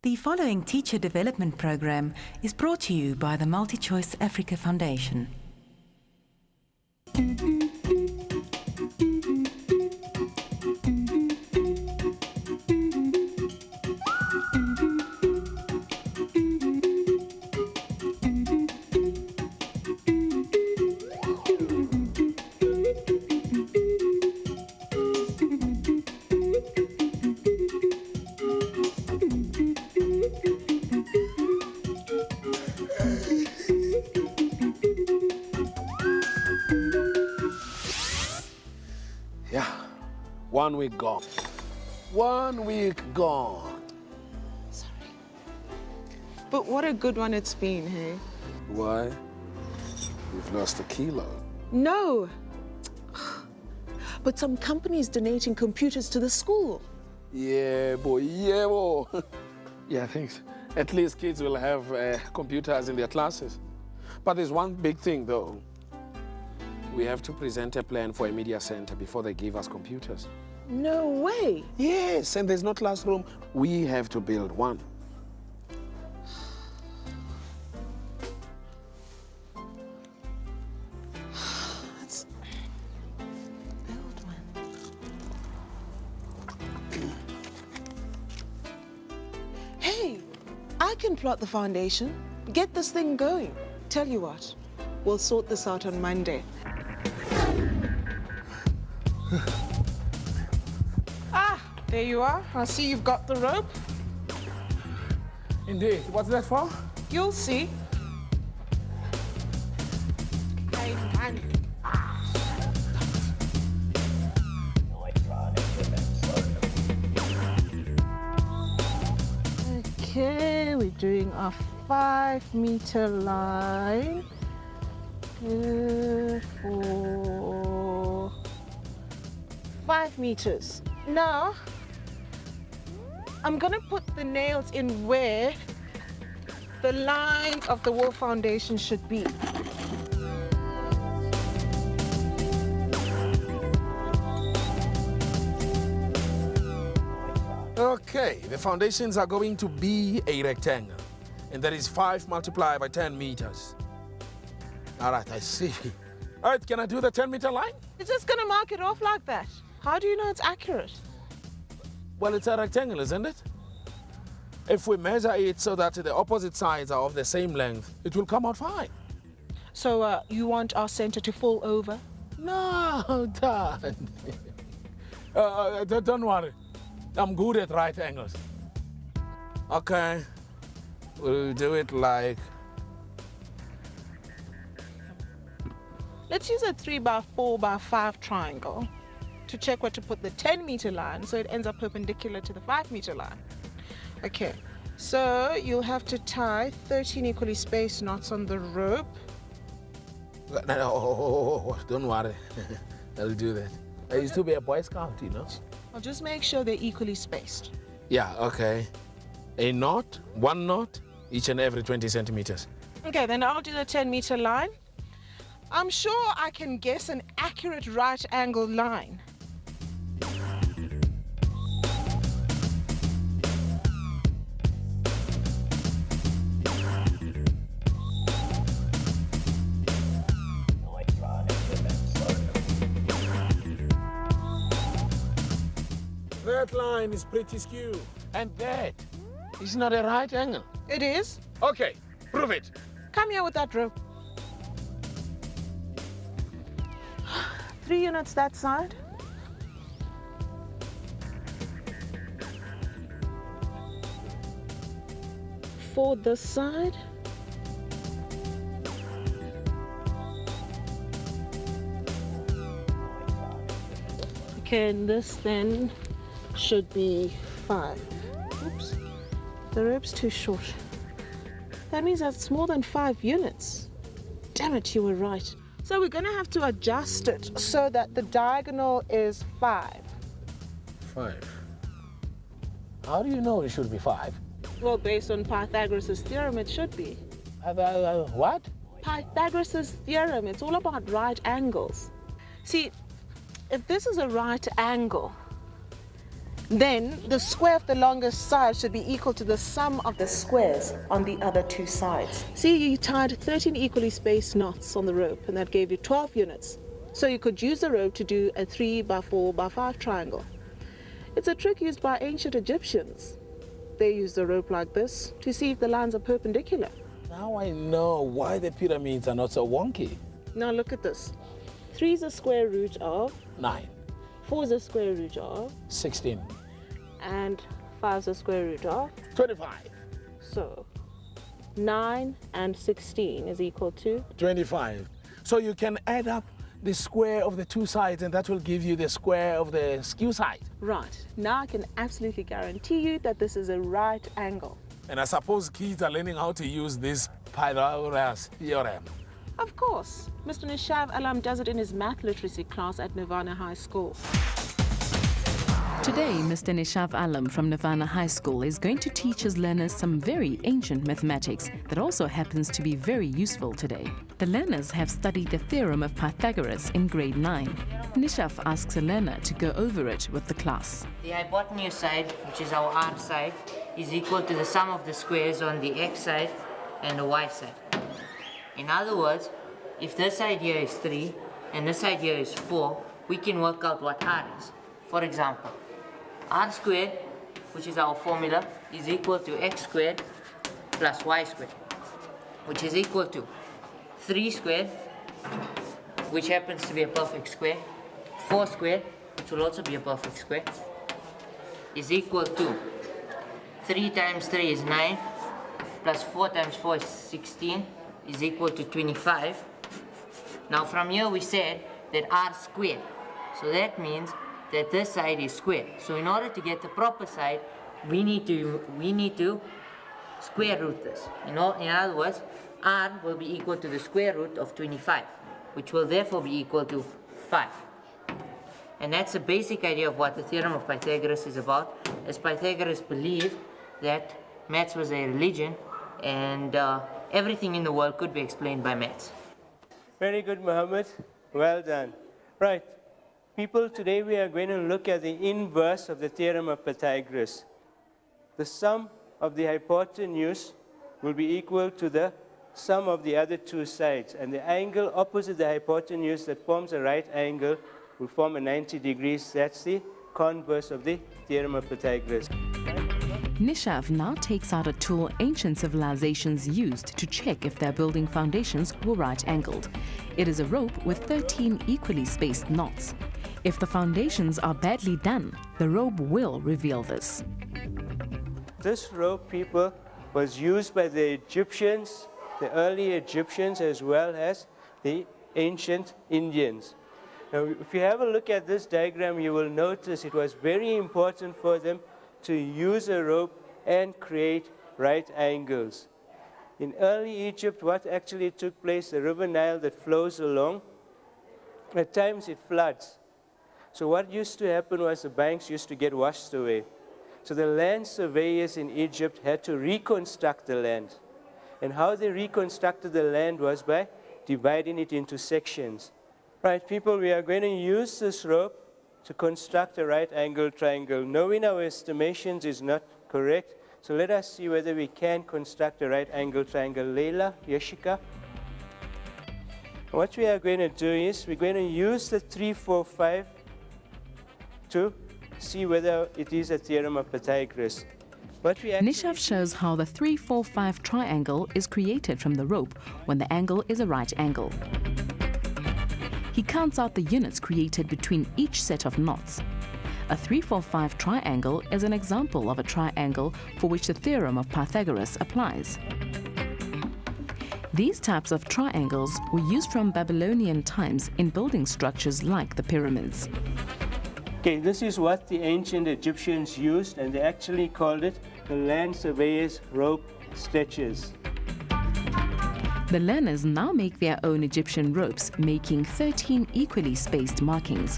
The following teacher development program is brought to you by the MultiChoice Africa Foundation. Yeah, 1 week gone. 1 week gone. Sorry. But what a good one it's been, hey? Why? You've lost a kilo. No. But some companies donating computers to the school. Yeah, boy, yeah, boy. Yeah, thanks. At least kids will have computers in their classes. But there's one big thing, though. We have to present a plan for a media center before they give us computers. No way. Yes, and there's no classroom. We have to build one. Let's build one. Hey, I can plot the foundation. Get this thing going. Tell you what, we'll sort this out on Monday. There you are. I see you've got the rope. Indeed. What's that for? You'll see. Hey, man. Okay, we're doing a 5-meter line for 5 meters. Now, I'm gonna put the nails in where the lines of the wall foundation should be. Okay, the foundations are going to be a rectangle, and that is 5 multiplied by 10 meters. All right, I see. All right, can I do the 10-meter line? You're just gonna mark it off like that. How do you know it's accurate? Well, it's a rectangle, isn't it? If we measure it so that the opposite sides are of the same length, it will come out fine. So you want our center to fall over? No, Dad. Don't worry. I'm good at right angles. Okay, we'll do it like... Let's use a 3x4x5 triangle to check where to put the 10-meter line so it ends up perpendicular to the 5-meter line. Okay, so you'll have to tie 13 equally spaced knots on the rope. No, don't worry. I'll do that. I used to be a Boy Scout, you know. I'll just make sure they're equally spaced. Yeah, okay. A knot, 1 knot, each and every 20 centimeters. Okay, then I'll do the 10-meter line. I'm sure I can guess an accurate right angle line. That line is pretty skewed. And that is not a right angle. It is. Okay, prove it. Come here with that rope. 3 units that side. For this side. Okay, and this then should be 5. Oops, the rope's too short. That means that's more than 5 units. Damn it, you were right. So we're gonna have to adjust it so that the diagonal is 5. 5. How do you know it should be 5? Well, based on Pythagoras' theorem, it should be. What? Pythagoras' theorem, it's all about right angles. See, if this is a right angle, then the square of the longest side should be equal to the sum of the squares on the other two sides. See, you tied 13 equally spaced knots on the rope, and that gave you 12 units. So you could use the rope to do a 3 by 4 by 5 triangle. It's a trick used by ancient Egyptians. They used a rope like this to see if the lines are perpendicular. Now I know why the pyramids are not so wonky. Now look at this. 3 is the square root of 9, 4 is the square root of 16, and 5 is the square root of. 25, So 9 and 16 is equal to. 25. So you can add up the square of the two sides and that will give you the square of the skew side. Right. Now I can absolutely guarantee you that this is a right angle. And I suppose kids are learning how to use this Pythagoras theorem. Of course. Mr. Nishav Alam does it in his math literacy class at Nirvana High School. Today, Mr. Nishav Alam from Nirvana High School is going to teach his learners some very ancient mathematics that also happens to be very useful today. The learners have studied the theorem of Pythagoras in grade 9. Nishav asks a learner to go over it with the class. The hypotenuse side, which is our r side, is equal to the sum of the squares on the x side and the y side. In other words, if this side here is 3 and this side here is 4, we can work out what r is. For example, r squared, which is our formula, is equal to x squared plus y squared, which is equal to 3 squared, which happens to be a perfect square, 4 squared, which will also be a perfect square, is equal to 3 times 3 is 9, plus 4 times 4 is 16, is equal to 25. Now from here we said that r squared, so that means that this side is squared. So in order to get the proper side, we need to square root this. In other words, r will be equal to the square root of 25, which will therefore be equal to 5. And that's the basic idea of what the theorem of Pythagoras is about, as Pythagoras believed that maths was a religion and everything in the world could be explained by maths. Very good, Muhammad. Well done. Right. People, today we are going to look at the inverse of the theorem of Pythagoras. The sum of the hypotenuse will be equal to the sum of the other two sides, and the angle opposite the hypotenuse that forms a right angle will form a 90 degrees. That's the converse of the theorem of Pythagoras. Nishav now takes out a tool ancient civilizations used to check if their building foundations were right-angled. It is a rope with 13 equally spaced knots. If the foundations are badly done, the rope will reveal this. This rope, people, was used by the Egyptians, the early Egyptians, as well as the ancient Indians. Now, if you have a look at this diagram, you will notice it was very important for them to use a rope and create right angles. In early Egypt, what actually took place, the river Nile that flows along, at times it floods. So what used to happen was the banks used to get washed away. So the land surveyors in Egypt had to reconstruct the land. And how they reconstructed the land was by dividing it into sections. Right, people, we are going to use this rope to construct a right angle triangle. Knowing our estimations is not correct, so let us see whether we can construct a right angle triangle. Leila, Yashika. What we are going to do is we're going to use the 3, 4, 5 to see whether it is a theorem of Pythagoras. Nishav shows how the 3-4-5 triangle is created from the rope when the angle is a right angle. He counts out the units created between each set of knots. A 3-4-5 triangle is an example of a triangle for which the theorem of Pythagoras applies. These types of triangles were used from Babylonian times in building structures like the pyramids. Okay, this is what the ancient Egyptians used, and they actually called it the land surveyor's rope stretchers. The learners now make their own Egyptian ropes, making 13 equally spaced markings.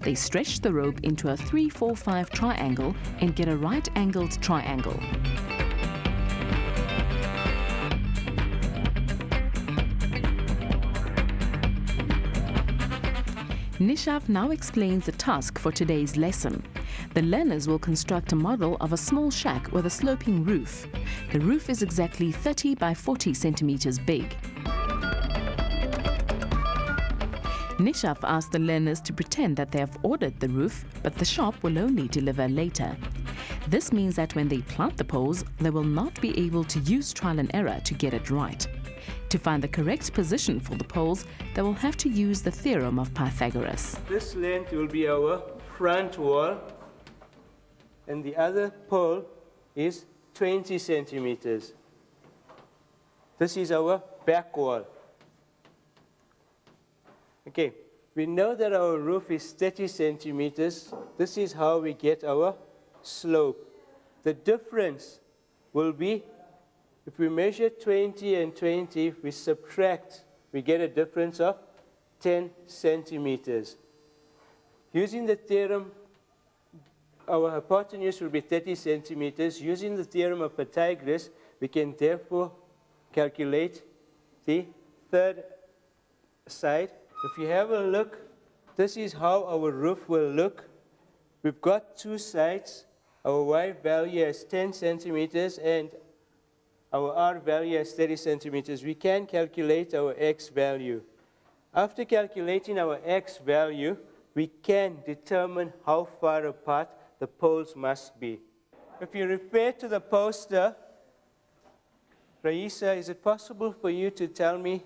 They stretch the rope into a 3-4-5 triangle and get a right-angled triangle. Nishav now explains the task for today's lesson. The learners will construct a model of a small shack with a sloping roof. The roof is exactly 30 by 40 centimeters big. Nishav asked the learners to pretend that they have ordered the roof, but the shop will only deliver later. This means that when they plant the poles, they will not be able to use trial and error to get it right. To find the correct position for the poles, they will have to use the theorem of Pythagoras. This length will be our front wall, and the other pole is 20 centimeters. This is our back wall. Okay, we know that our roof is 30 centimeters. This is how we get our slope. The difference will be, if we measure 20 and 20, we subtract, we get a difference of 10 centimeters. Using the theorem, our hypotenuse will be 30 centimeters. Using the theorem of Pythagoras, we can therefore calculate the third side. If you have a look, this is how our roof will look. We've got two sides. Our Y value is 10 centimeters and our R value is 30 centimeters. We can calculate our X value. After calculating our X value, we can determine how far apart the poles must be. If you refer to the poster, Raisa, is it possible for you to tell me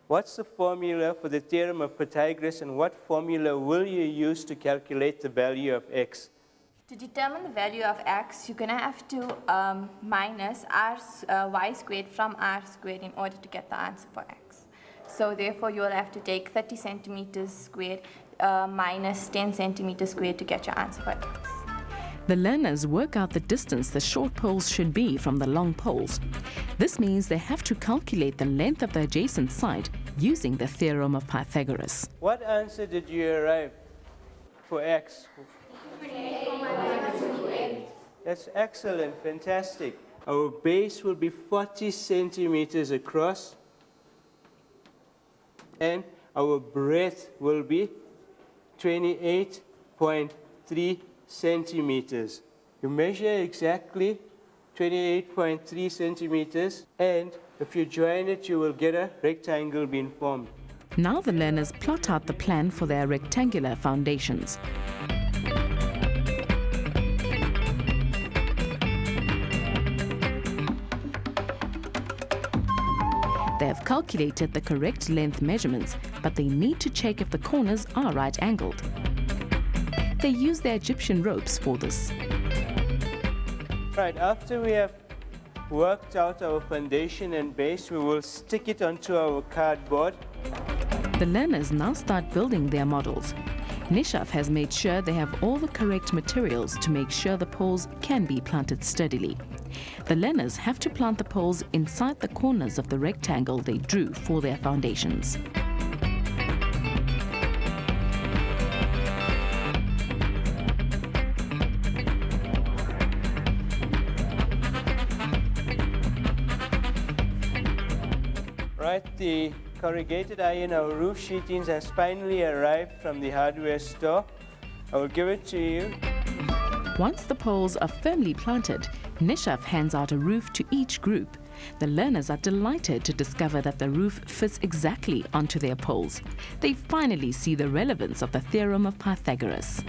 what's the formula for the theorem of Pythagoras and what formula will you use to calculate the value of X? To determine the value of X, you're going to have to minus y squared from r squared in order to get the answer for X. So therefore, you'll have to take 30 centimeters squared minus 10 centimeters squared to get your answer for X. The learners work out the distance the short poles should be from the long poles. This means they have to calculate the length of the adjacent side using the theorem of Pythagoras. What answer did you arrive for X? That's excellent, fantastic. Our base will be 40 centimeters across and our breadth will be 28.3 centimeters. You measure exactly 28.3 centimeters, and if you join it, you will get a rectangle being formed. Now the learners plot out the plan for their rectangular foundations. They have calculated the correct length measurements, but they need to check if the corners are right-angled. They use their Egyptian ropes for this. Right, after we have worked out our foundation and base, we will stick it onto our cardboard. The learners now start building their models. Nishav has made sure they have all the correct materials to make sure the poles can be planted sturdily. The learners have to plant the poles inside the corners of the rectangle they drew for their foundations. Right, the corrugated iron, our roof sheetings, has finally arrived from the hardware store. I will give it to you. Once the poles are firmly planted, Nishav hands out a roof to each group. The learners are delighted to discover that the roof fits exactly onto their poles. They finally see the relevance of the theorem of Pythagoras.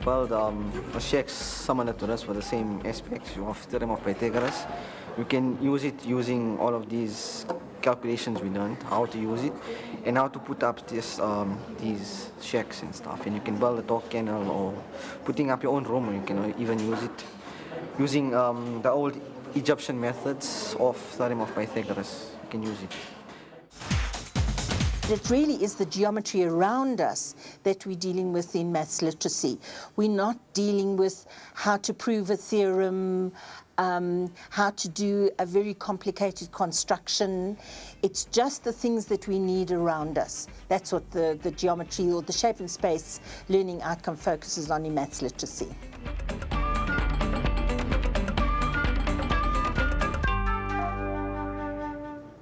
Build a shack similar to this with the same aspects of theorem of Pythagoras. You can use it using all of these calculations we learned, how to use it, and how to put up these shacks and stuff. And you can build a dog kennel or putting up your own room. You can even use it using the old Egyptian methods of theorem of Pythagoras. You can use it. It really is the geometry around us that we're dealing with in maths literacy. We're not dealing with how to prove a theorem, how to do a very complicated construction. It's just the things that we need around us. That's what the geometry or the shape and space learning outcome focuses on in maths literacy.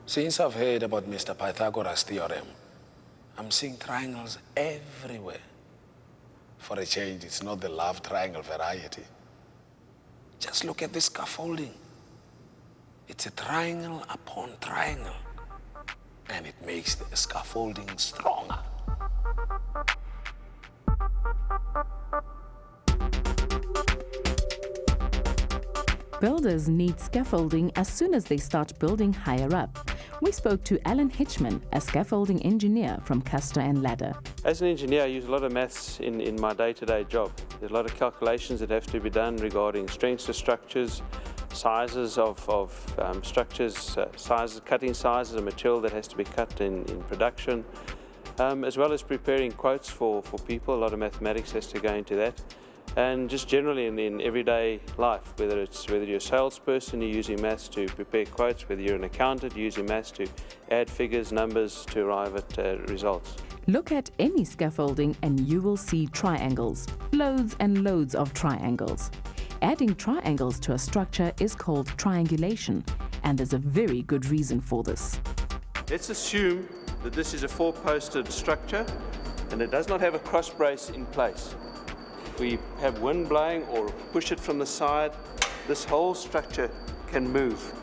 Since I've heard about Mr. Pythagoras' theorem, I'm seeing triangles everywhere. For a change, it's not the love triangle variety. Just look at this scaffolding. It's a triangle upon triangle, and it makes the scaffolding stronger. Builders need scaffolding as soon as they start building higher up. We spoke to Alan Hitchman, a scaffolding engineer from Thandi and Lebogang. As an engineer, I use a lot of maths in my day-to-day job. There's a lot of calculations that have to be done regarding strengths of structures, sizes of structures, cutting sizes of material that has to be cut in production, as well as preparing quotes for people. A lot of mathematics has to go into that. And just generally in everyday life, whether you're a salesperson, you're using maths to prepare quotes, whether you're an accountant, you're using maths to add figures, numbers to arrive at results. Look at any scaffolding and you will see triangles, loads and loads of triangles. Adding triangles to a structure is called triangulation, and there's a very good reason for this. Let's assume that this is a four-posted structure and it does not have a cross brace in place. If we have wind blowing or push it from the side, this whole structure can move.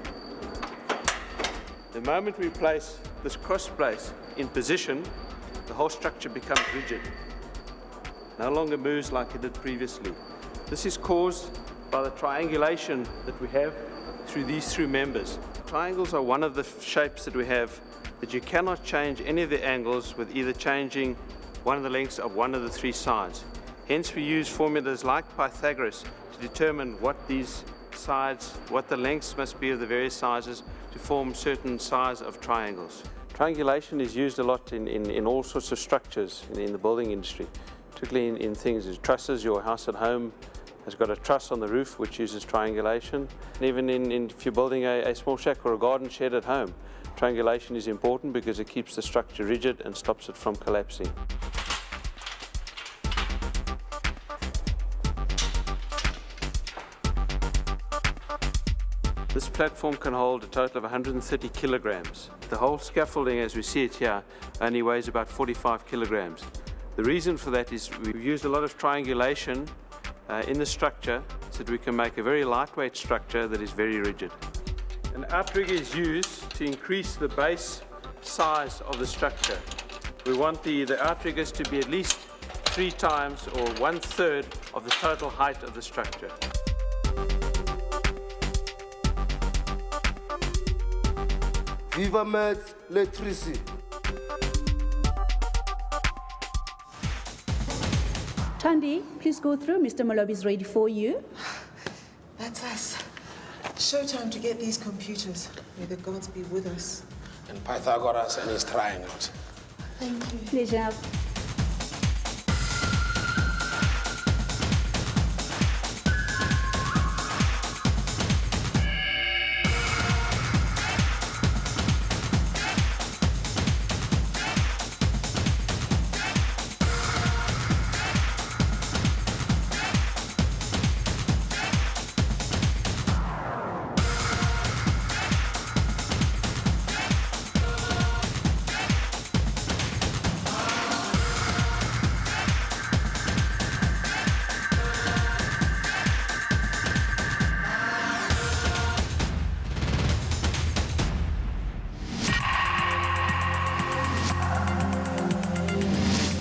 The moment we place this cross brace in position, the whole structure becomes rigid. No longer moves like it did previously. This is caused by the triangulation that we have through these three members. Triangles are one of the shapes that we have that you cannot change any of the angles with either changing one of the lengths of one of the three sides. Hence we use formulas like Pythagoras to determine what these sides, what the lengths must be of the various sizes to form certain size of triangles. Triangulation is used a lot in all sorts of structures in the building industry, particularly in things as trusses. Your house at home has got a truss on the roof which uses triangulation. And even if you're building a small shack or a garden shed at home, triangulation is important because it keeps the structure rigid and stops it from collapsing. This platform can hold a total of 130 kilograms. The whole scaffolding, as we see it here, only weighs about 45 kilograms. The reason for that is we've used a lot of triangulation in the structure so that we can make a very lightweight structure that is very rigid. An outrigger is used to increase the base size of the structure. We want the outriggers to be at least 3 times or 1/3 of the total height of the structure. Viva maths literacy. Thandi, please go through. Mr. Malobi is ready for you. That's us. Showtime to get these computers. May the gods be with us. And Pythagoras and his triangles. Thank you. Pleasure.